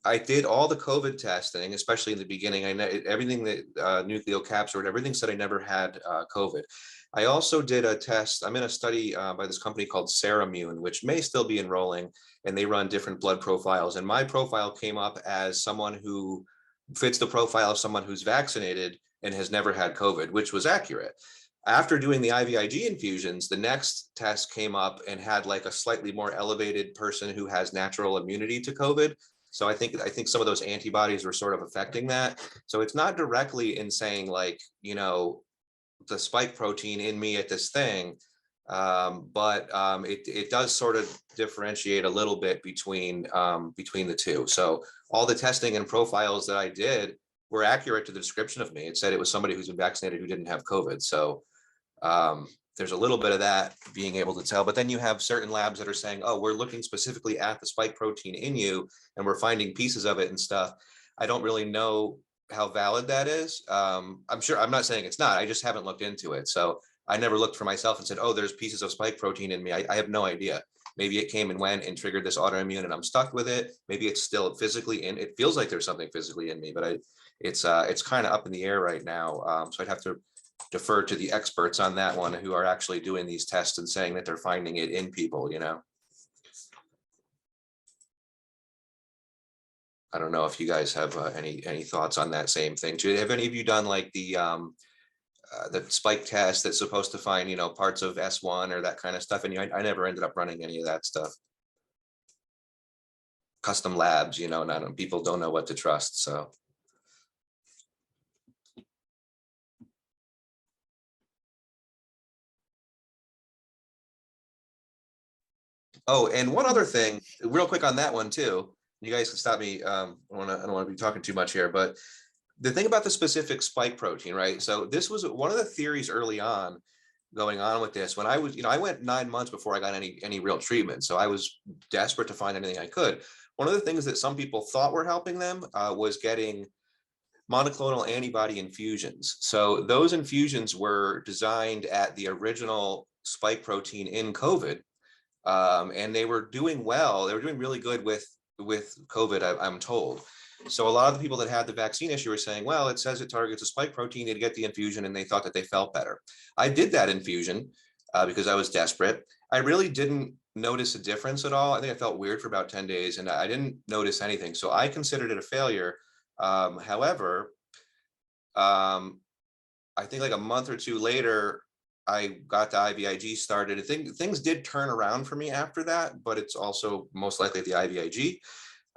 I did all the COVID testing, especially in the beginning. I know everything that nucleocapsid, everything said I never had COVID. I also did a test. I'm in a study by this company called Ceramune, which may still be enrolling, and they run different blood profiles. And my profile came up as someone who fits the profile of someone who's vaccinated and has never had COVID, which was accurate. After doing the IVIG infusions, the next test came up and had like a slightly more elevated person who has natural immunity to COVID. So I think some of those antibodies were sort of affecting that. So it's not directly in saying like, the spike protein in me at this thing, but it does sort of differentiate a little bit between the two. So all the testing and profiles that I did were accurate to the description of me. It said it was somebody who's been vaccinated who didn't have COVID. So there's a little bit of that being able to tell, but then you have certain labs that are saying, oh, we're looking specifically at the spike protein in you and we're finding pieces of it and stuff. I don't really know how valid that is. I'm not saying it's not, I just haven't looked into it. So I never looked for myself and said, oh, there's pieces of spike protein in me. I have no idea. maybe it came and went and triggered this autoimmune and I'm stuck with it. Maybe it's still physically in, it feels like there's something physically in me, but it's kind of up in the air right now. So I'd have to defer to the experts on that one who are actually doing these tests and saying that they're finding it in people, you know. I don't know if you guys have any thoughts on that same thing too. Have any of you done like the spike test that's supposed to find, you know, parts of S1 or that kind of stuff? And I never ended up running any of that stuff. Custom labs, you know, people don't know what to trust, so. Oh, and one other thing, real quick on that one too. You guys can stop me. I don't want to be talking too much here, but the thing about the specific spike protein, right? So this was one of the theories early on going on with this. When I was, you know, I went 9 months before I got any real treatment. So I was desperate to find anything I could. One of the things that some people thought were helping them was getting monoclonal antibody infusions. So those infusions were designed at the original spike protein in COVID. And they were doing well. They were doing really good with COVID, I'm told. So a lot of the people that had the vaccine issue were saying, well, it says it targets a spike protein, they'd get the infusion and they thought that they felt better. I did that infusion because I was desperate. I really didn't notice a difference at all. I think I felt weird for about 10 days and I didn't notice anything. So I considered it a failure. However, I think like a month or two later, I got the IVIG started. I think things did turn around for me after that, but it's also most likely the IVIG.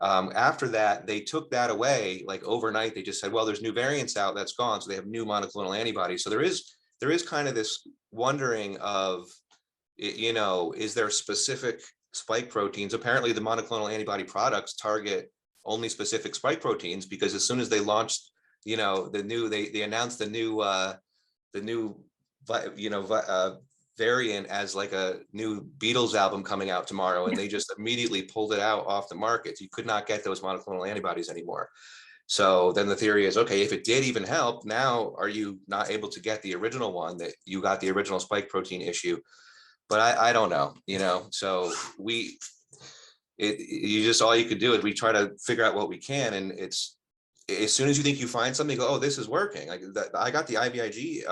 After that, they took that away like overnight. They just said, well, there's new variants out, that's gone. So they have new monoclonal antibodies. So there is kind of this wondering of, you know, is there specific spike proteins? Apparently the monoclonal antibody products target only specific spike proteins, because as soon as they launched, you know, they announced the new variant as like a new Beatles album coming out tomorrow, and they just immediately pulled it out off the market. You could not get those monoclonal antibodies anymore. So then the theory is, okay, if it did even help, now are you not able to get the original one that you got the original spike protein issue? But I don't know, you know. So you just, all you could do is we try to figure out what we can, and it's, as soon as you think you find something, you go, oh, this is working. Like I got the IVIG.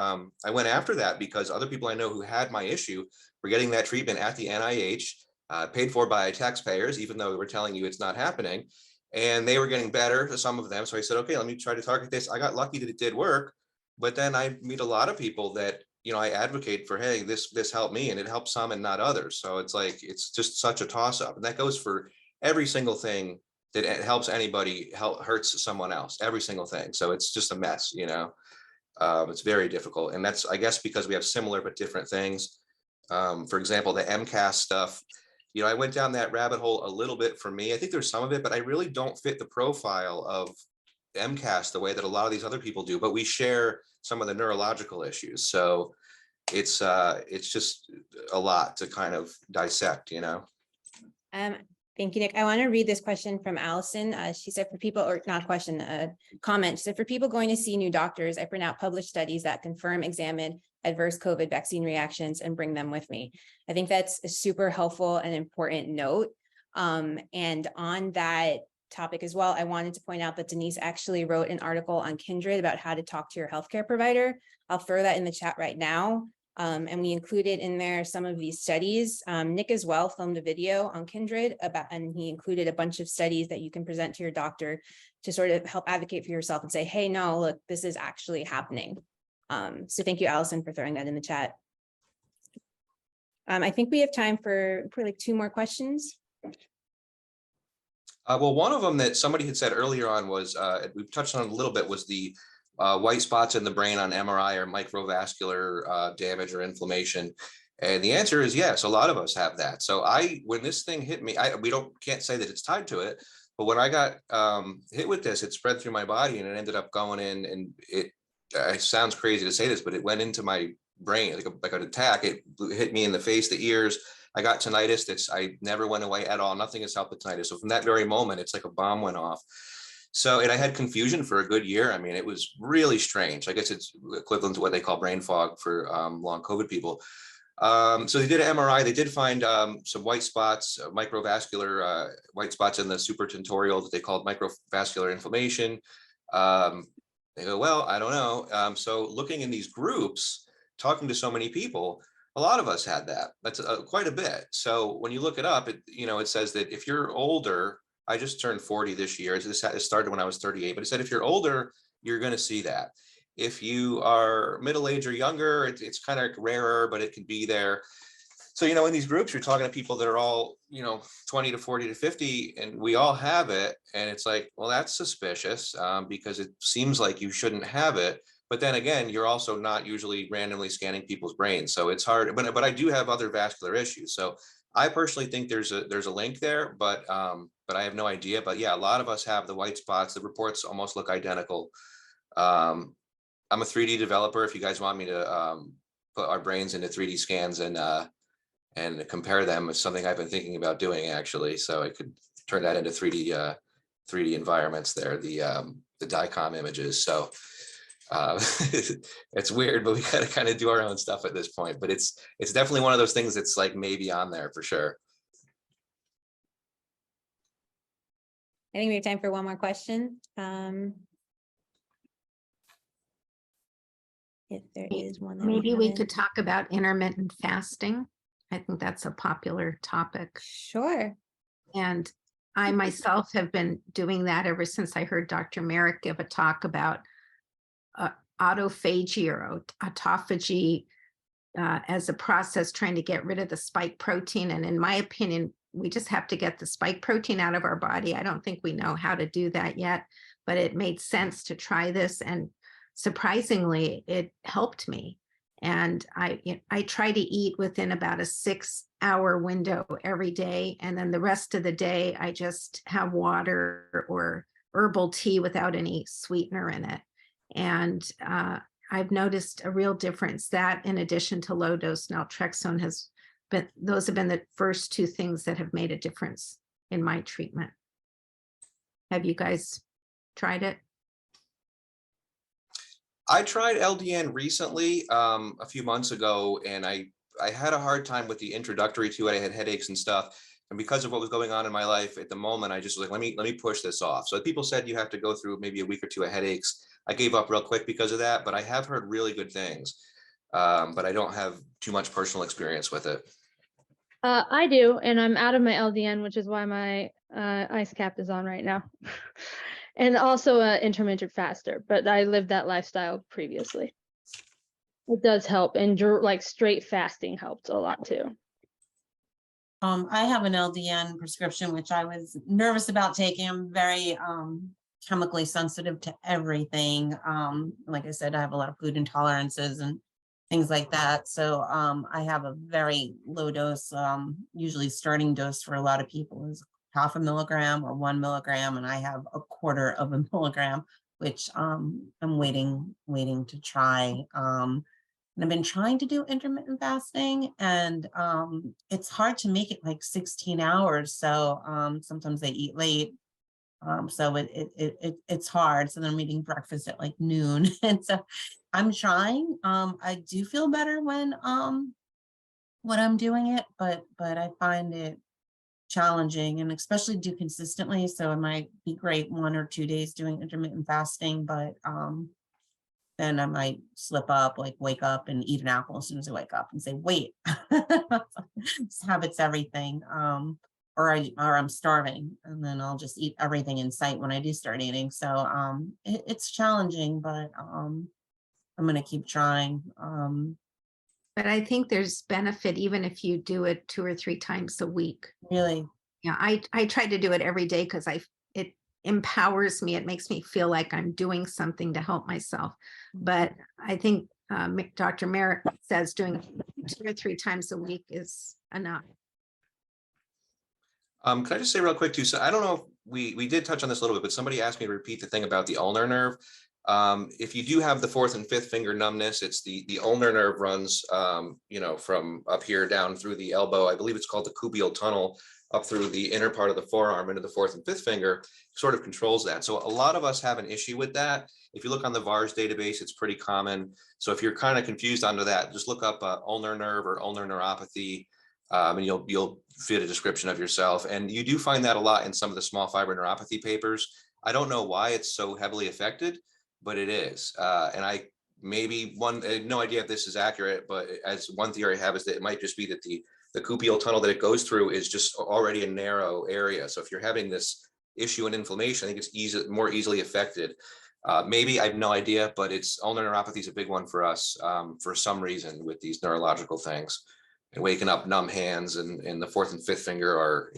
I went after that because other people I know who had my issue were getting that treatment at the NIH, paid for by taxpayers, even though we were telling you it's not happening. And they were getting better, some of them. So I said, okay, let me try to target this. I got lucky that it did work. But then I meet a lot of people that, you know, I advocate for, hey, this helped me, and it helps some and not others. So it's like, it's just such a toss up. And that goes for every single thing that helps anybody, hurts someone else, every single thing. So it's just a mess, you know. It's very difficult. And that's, I guess, because we have similar but different things. For example, the MCAS stuff, you know, I went down that rabbit hole a little bit for me. I think there's some of it, but I really don't fit the profile of MCAS the way that a lot of these other people do, but we share some of the neurological issues. So it's just a lot to kind of dissect, you know. Thank you, Nick. I want to read this question from Allison. She said, for people, or not question, comment. She said, for people going to see new doctors, I print out published studies that confirm, examine adverse COVID vaccine reactions and bring them with me. I think that's a super helpful and important note. And on that topic as well, I wanted to point out that Denise actually wrote an article on Kindred about how to talk to your healthcare provider. I'll throw that in the chat right now. And we included in there some of these studies. Nick as well filmed a video on Kindred and he included a bunch of studies that you can present to your doctor to sort of help advocate for yourself and say, hey, no, look, this is actually happening. So thank you, Allison, for throwing that in the chat. I think we have time for like 2 more questions. Well, one of them that somebody had said earlier on was, we've touched on a little bit, was the white spots in the brain on MRI or microvascular damage or inflammation. And the answer is yes, a lot of us have that. So when this thing hit me, can't say that it's tied to it, but when I got hit with this, it spread through my body and it ended up going in, and it sounds crazy to say this, but it went into my brain like an attack. It hit me in the face, the ears. I got tinnitus. I never went away at all. Nothing has helped the tinnitus. So from that very moment, it's like a bomb went off. So, and I had confusion for a good year. I mean, it was really strange. I guess it's equivalent to what they call brain fog for long COVID people. So they did an MRI. They did find some white spots, microvascular white spots in the supratentorial that they called microvascular inflammation. They go, well, I don't know. So looking in these groups, talking to so many people, a lot of us had that. That's quite a bit. So when you look it up, it says that if you're older, I just turned 40 this year. It started when I was 38, but it said if you're older, you're going to see that. If you are middle-aged or younger, it's kind of rarer, but it can be there. So, in these groups, you're talking to people that are all, 20 to 40 to 50, and we all have it. And it's like, well, that's suspicious because it seems like you shouldn't have it. But then again, you're also not usually randomly scanning people's brains. So it's hard, but I do have other vascular issues. So I personally think there's a link there, but I have no idea. But yeah, a lot of us have the white spots. The reports almost look identical. I'm a 3D developer. If you guys want me to put our brains into 3D scans and compare them, is something I've been thinking about doing actually. So I could turn that into 3D environments there, the DICOM images. So it's weird, but we gotta kind of do our own stuff at this point. But it's definitely one of those things that's like maybe on there for sure. I think we have time for one more question. If there is one. Maybe we could talk about intermittent fasting. I think that's a popular topic. Sure. And I myself have been doing that ever since I heard Dr. Merrick give a talk about autophagy or autophagy as a process trying to get rid of the spike protein. And in my opinion, we just have to get the spike protein out of our body. I don't think we know how to do that yet, but it made sense to try this. And surprisingly, it helped me. And I try to eat within about a 6-hour window every day. And then the rest of the day, I just have water or herbal tea without any sweetener in it. And I've noticed a real difference. That in addition to low dose naltrexone those have been the first two things that have made a difference in my treatment. Have you guys tried it? I tried LDN recently, a few months ago, and I had a hard time with the introductory to it. I had headaches and stuff. And because of what was going on in my life at the moment, I just was like, let me push this off. So people said you have to go through maybe a week or two of headaches. I gave up real quick because of that, but I have heard really good things. But I don't have too much personal experience with it. I do, and I'm out of my LDN, which is why my ice cap is on right now. And also an intermittent faster, but I lived that lifestyle previously. It does help, and like straight fasting helped a lot too. I have an LDN prescription, which I was nervous about taking. I'm very chemically sensitive to everything. Like I said, I have a lot of food intolerances and things like that. So I have a very low dose, usually starting dose for a lot of people is 0.5 milligram or 1 milligram, and I have 1/4 of a milligram, which I'm waiting to try. And I've been trying to do intermittent fasting, and it's hard to make it like 16 hours. So sometimes I eat late. So it's hard. So then I'm eating breakfast at like noon. And so I'm trying. I do feel better when I'm doing it, but I find it challenging, and especially do consistently. So it might be great 1 or 2 days doing intermittent fasting, but then I might slip up, like wake up and eat an apple as soon as I wake up and say, wait, habits everything. Or I'm starving, and then I'll just eat everything in sight when I do start eating. So it's challenging, but I'm gonna keep trying. But I think there's benefit even if you do it 2 or 3 times a week. Really? Yeah, I try to do it every day because it empowers me. It makes me feel like I'm doing something to help myself. But I think Dr. Merrick says doing 2 or 3 times a week is enough. Can I just say real quick too? So I don't know if we did touch on this a little bit, but somebody asked me to repeat the thing about the ulnar nerve. If you do have the 4th and 5th finger numbness, it's the ulnar nerve runs, from up here down through the elbow. I believe it's called the cubial tunnel. up through the inner part of the forearm into the fourth and fifth finger, sort of controls that. So a lot of us have an issue with that. If you look on the VARS database, it's pretty common. So if you're kind of confused under that, just look up ulnar nerve or ulnar neuropathy, and you'll fit a description of yourself. And you do find that a lot in some of the small fiber neuropathy papers. I don't know why it's so heavily affected, but it is. And I have no idea if this is accurate, but as one theory I have is that it might just be that the cupial tunnel that it goes through is just already a narrow area. So if you're having this issue and inflammation, I think it's more easily affected. Maybe I have no idea, but ulnar neuropathy is a big one for us for some reason with these neurological things. And waking up numb hands and the fourth and fifth finger are,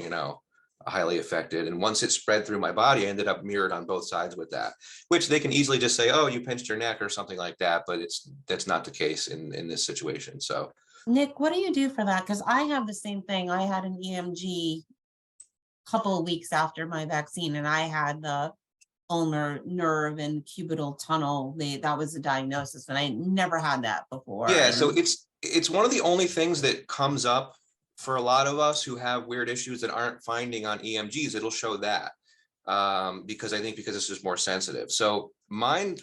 highly affected. And once it spread through my body, I ended up mirrored on both sides with that, which they can easily just say, oh, you pinched your neck or something like that. But that's not the case in this situation. So Nick, what do you do for that? Because I have the same thing. I had an EMG a couple of weeks after my vaccine, and I had the ulnar nerve and cubital tunnel. That was a diagnosis, and I never had that before. Yeah, so it's one of the only things that comes up for a lot of us who have weird issues that aren't finding on EMGs. It'll show that because it's just more sensitive. So mine,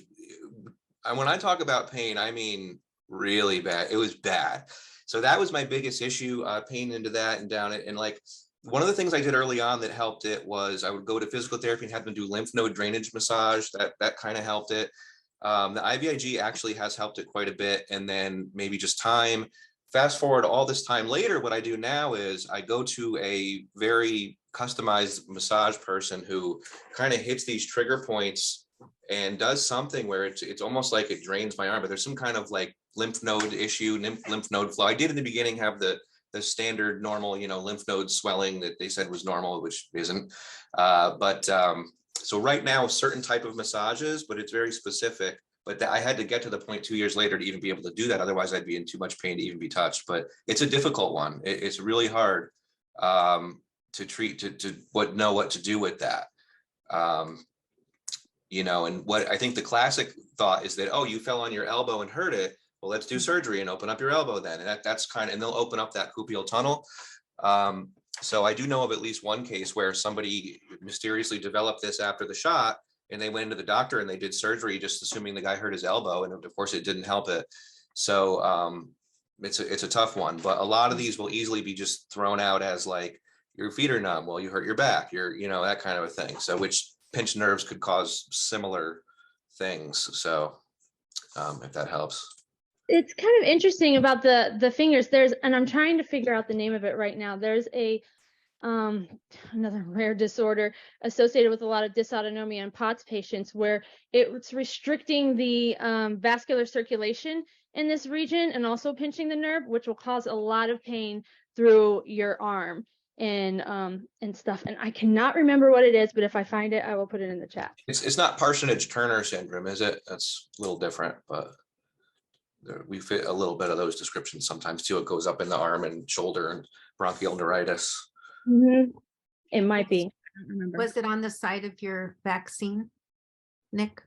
when I talk about pain, I mean really bad. It was bad. So that was my biggest issue, pain into that and down it. And like one of the things I did early on that helped it was I would go to physical therapy and have them do lymph node drainage massage. That kind of helped it. The IVIG actually has helped it quite a bit. And then maybe just time. Fast forward all this time later, what I do now is I go to a very customized massage person who kind of hits these trigger points and does something where it's almost like it drains my arm, but there's some kind of like lymph node issue, lymph node flow. I did in the beginning have the standard normal, lymph node swelling that they said was normal, which isn't. So right now, certain type of massages, but it's very specific. But I had to get to the point 2 years later to even be able to do that. Otherwise, I'd be in too much pain to even be touched. But it's a difficult one. It's really hard to treat, to know what to do with that. And what I think the classic thought is that, oh, you fell on your elbow and hurt it. Well, let's do surgery and open up your elbow then. And and they'll open up that cupial tunnel. So I do know of at least one case where somebody mysteriously developed this after the shot. And they went into the doctor and they did surgery, just assuming the guy hurt his elbow. And of course, it didn't help it. So it's a tough one. But a lot of these will easily be just thrown out as like, your feet are numb. Well, you hurt your back. That kind of a thing. So which pinched nerves could cause similar things. So if that helps. It's kind of interesting about the fingers. And I'm trying to figure out the name of it right now. There's another rare disorder associated with a lot of dysautonomia in POTS patients where it's restricting the vascular circulation in this region and also pinching the nerve, which will cause a lot of pain through your arm and stuff. And I cannot remember what it is, but if I find it, I will put it in the chat. It's not Parsonage-Turner syndrome, is it? That's a little different, but we fit a little bit of those descriptions sometimes too. It goes up in the arm and shoulder and bronchial neuritis. Mm-hmm. It might be. I don't remember. Was it on the side of your vaccine, Nick?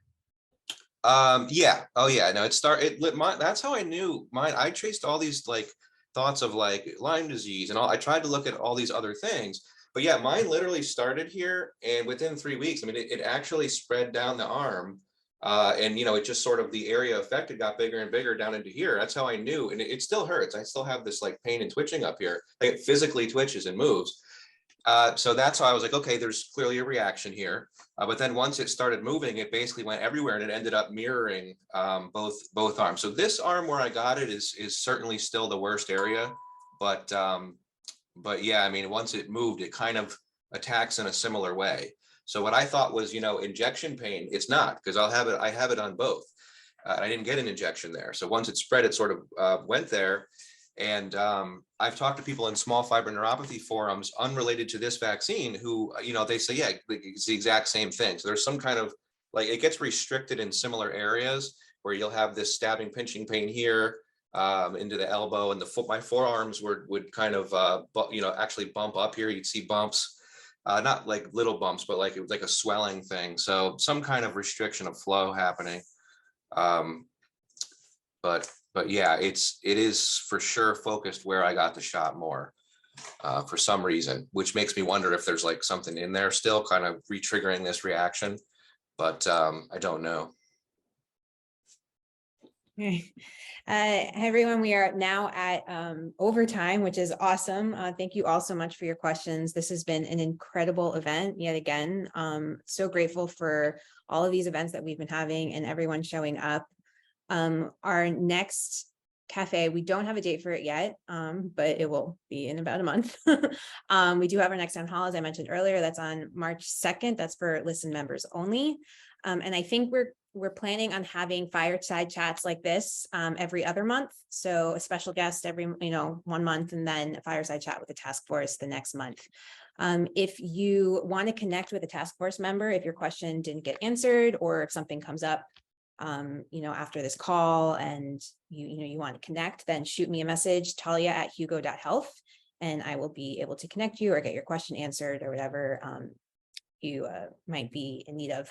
Yeah. Oh yeah. No, that's how I knew mine. I traced all these like thoughts of like Lyme disease and all. I tried to look at all these other things, but yeah, mine literally started here and within 3 weeks, I mean, it actually spread down the arm. And it just sort of the area affected got bigger and bigger down into here. That's how I knew. And it still hurts. I still have this like pain and twitching up here. Like it physically twitches and moves. So that's how I was like, okay, there's clearly a reaction here. But then once it started moving, it basically went everywhere and it ended up mirroring both arms. So this arm where I got it is certainly still the worst area. But yeah, I mean, once it moved, it kind of attacks in a similar way. So what I thought was, injection pain, it's not, because I have it on both. I didn't get an injection there. So once it spread, it sort of went there. And I've talked to people in small fiber neuropathy forums unrelated to this vaccine who, they say, yeah, it's the exact same thing. So there's some kind of like, it gets restricted in similar areas where you'll have this stabbing, pinching pain here into the elbow and my forearms would kind of, actually bump up here. You'd see bumps. Not like little bumps, but like it was like a swelling thing. So some kind of restriction of flow happening. But yeah, it is for sure focused where I got the shot more. for some reason, which makes me wonder if there's like something in there still kind of re-triggering this reaction, but I don't know. Everyone, we are now at overtime, which is awesome. Thank you all so much for your questions. This has been an incredible event yet again. So grateful for all of these events that we've been having and everyone showing up. Our next Café, we don't have a date for it yet, but it will be in about a month. We do have our next town hall, as I mentioned earlier, that's on March 2nd. That's for listen members only. And I think we're planning on having fireside chats like this every other month. So a special guest every 1 month, and then a fireside chat with the task force the next month. If you want to connect with a task force member, if your question didn't get answered, or if something comes up after this call and you want to connect, then shoot me a message, talia@hugo.health, and I will be able to connect you or get your question answered or whatever you might be in need of.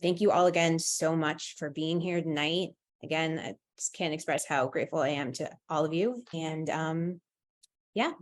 Thank you all again so much for being here tonight. Again, I just can't express how grateful I am to all of you. And yeah,